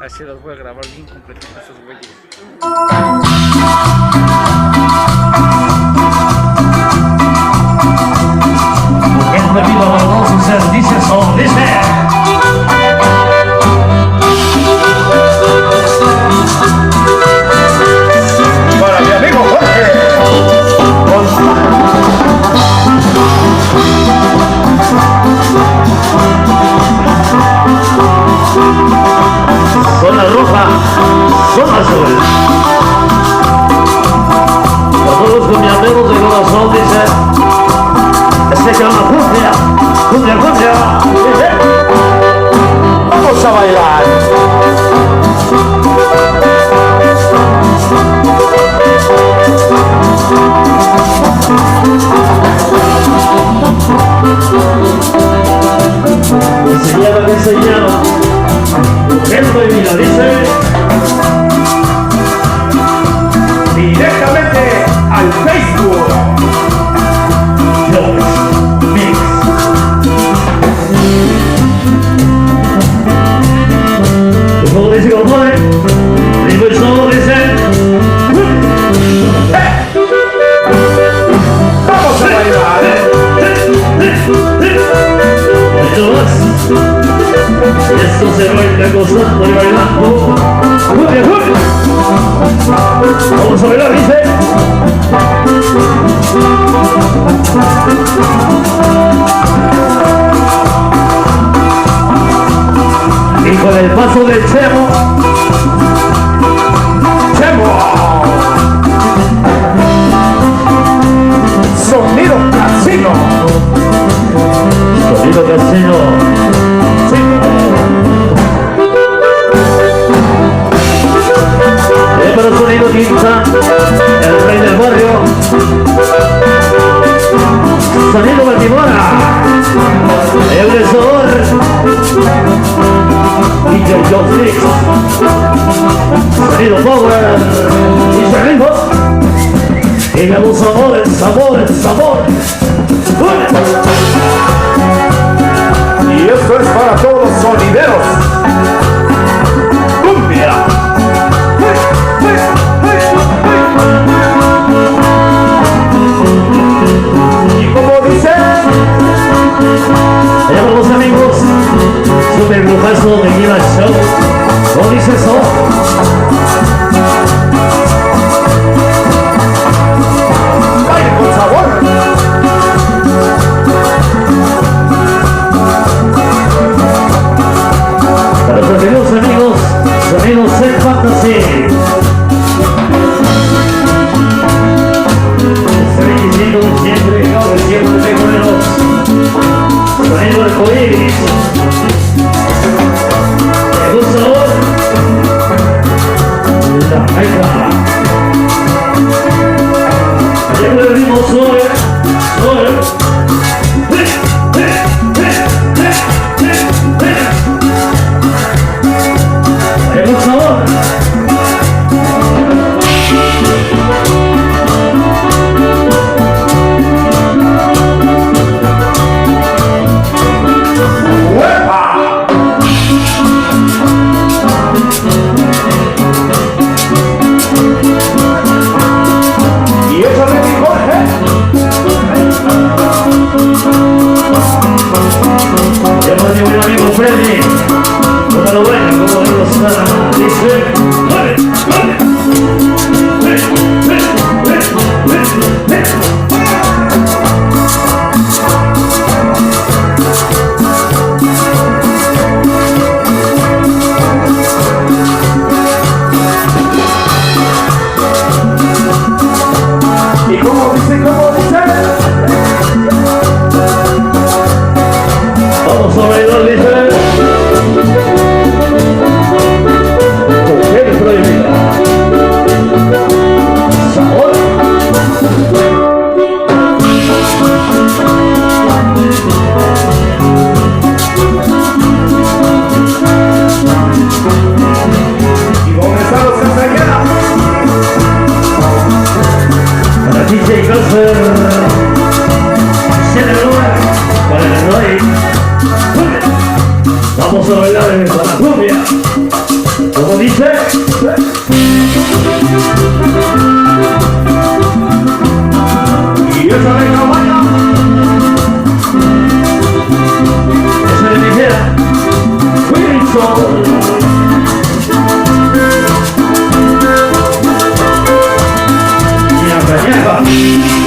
Así los voy a grabar bien completitos esos güeyes. El debido a los dos dice son, dice. Para mi amigo Jorge. Zona roja, zona azul. Para todos los cuñaderos de corazón dice, este que una cumbia, cumbia, cumbia. Vamos a bailar. Que se llama Mujer y vida, dice directamente al Facebook Jones Mix. ¿Cómo dice compadre? Digo el solo dice vamos a bailar. Y esto se baila gozando y bailando. Vamos a bailar, dice. Y con el paso del Chemo. Chemo. Sonido casino. Sonido casino. Para Sonido Quinta, el rey del barrio. Sonido Baltimora, el Resor y Jones Mix. Sonido Power y Sonido. Y damos sabor, sabor, sabor. Y esto es para todos los sonideros. Cumbia. Y como dicen, allá van los amigos, super grupazo de Guiva Show. ¿Cómo dice eso? ¡Baile con sabor! Para los queridos amigos, sonidos en fantasy. Siempre tengo menos sonido de coiris. Me gusta ahora la meca. Siempre el ritmo suave, suave. Me gusta ahora. Freddy, como lo ven, como lo sana, dice, ¡vale, vale! Y como dice, vamos a bailar, dice. ¿Cómo dice? Y esa de cabaña, esa de tijera, Wilson. Ñaca, ñaca.